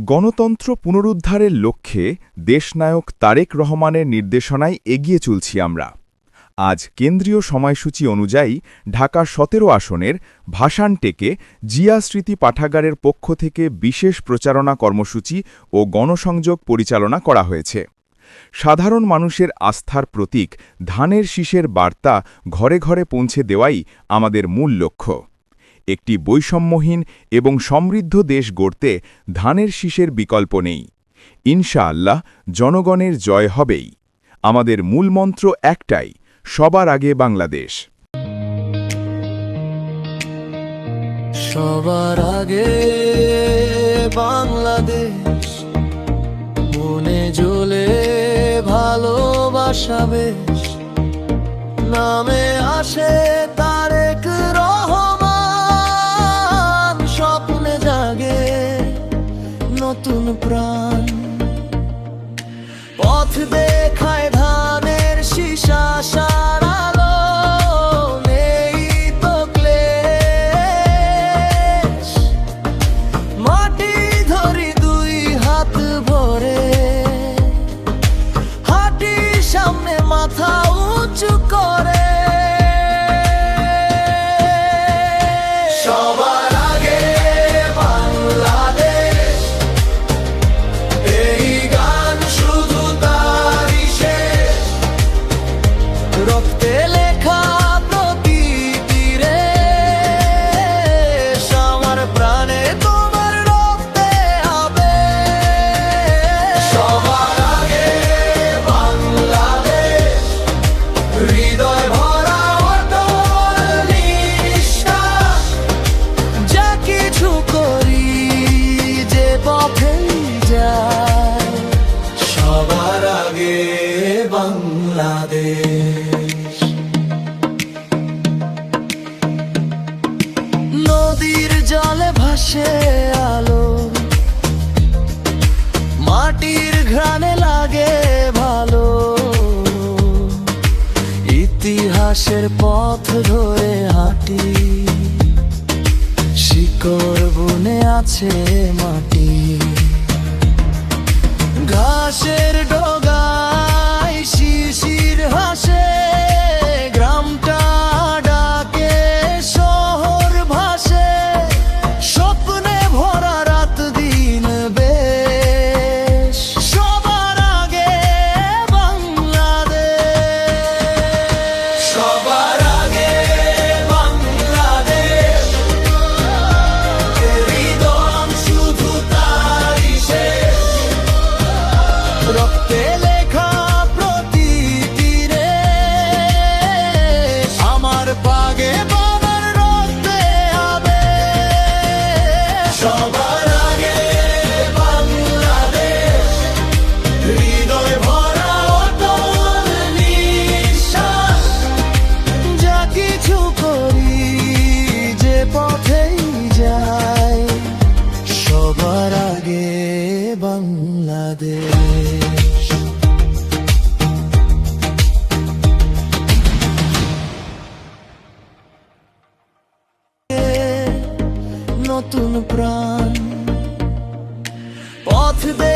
গণতন্ত্র পুনরুদ্ধারের লক্ষ্যে দেশনায়ক তারেক রহমানের নির্দেশনায় এগিয়ে চলছি আমরা। আজ কেন্দ্রীয় সময়সূচি অনুযায়ী ঢাকা ১৭ আসনের ভাসানটেকে জিয়া স্মৃতি পাঠাগারের পক্ষ থেকে বিশেষ প্রচারণা কর্মসূচি ও গণসংযোগ পরিচালনা করা হয়েছে। সাধারণ মানুষের আস্থার প্রতীক ধানের শীষের বার্তা ঘরে ঘরে পৌঁছে দেওয়াই আমাদের মূল লক্ষ্য। একটি বৈষম্যহীন এবং সমৃদ্ধ দেশ গড়তে ধানের শীষের বিকল্প নেই। ইনশাআল্লাহ জনগণের জয় হবেই। আমাদের মূলমন্ত্র একটাই, সবার আগে বাংলাদেশ। সবার আগে বাংলাদেশ, মনে জ্বলে ভালোবাসা বেশ, নামে আসে তারেক রহমান, স্বপ্নে জাগে নতুন প্রাণ, পথ দেখায় ধানের শীষ আশার আলো, নেই তো ক্লেশ, মাটি ধরি দুই হাত ভরে, হাঁটি সামনে মাথা উঁচু করে। সবার আগে বাংলাদেশ, এই গান শুধু তারই শেষ, রক্তে লেখা প্রতিটি রেশ, আমার প্রাণে তোমার রক্তে হবে। সবার আগে বাংলাদেশ, হৃদয় ভরা অটল নিষ্ঠাস, যা কিছু করি যে পথে যায়, সবার আগে বাংলাদেশ। নদীর জলে ভাসে আলো, মাটির ঘ্রাণে লাগে ভালো, ইতিহাসের পথ ধরে হাঁটি, শিকড় বুনে আছে মাটি, ঘাসের ডগায় শিশির হাসে, গ্রামটা ডাকে শহর ভাসে, স্বপ্নে ভরা রাত দিন বেশ, সবার আগে বাংলাদেশ। সবার আগে বাংলাদেশ, হৃদয় শুধু তারই শেষ, রক্তে লেখা প্রতিটি রেশ, আমার পাগে বাবার রক্তে হবে। সবার আগে বাংলাদেশ, হৃদয় ভরা অটল নিঃশ্বাস, যা কিছু করি যে পথেই যাই, সবার আগে বাংলাদেশ। নতুন প্রাণ, পথ দে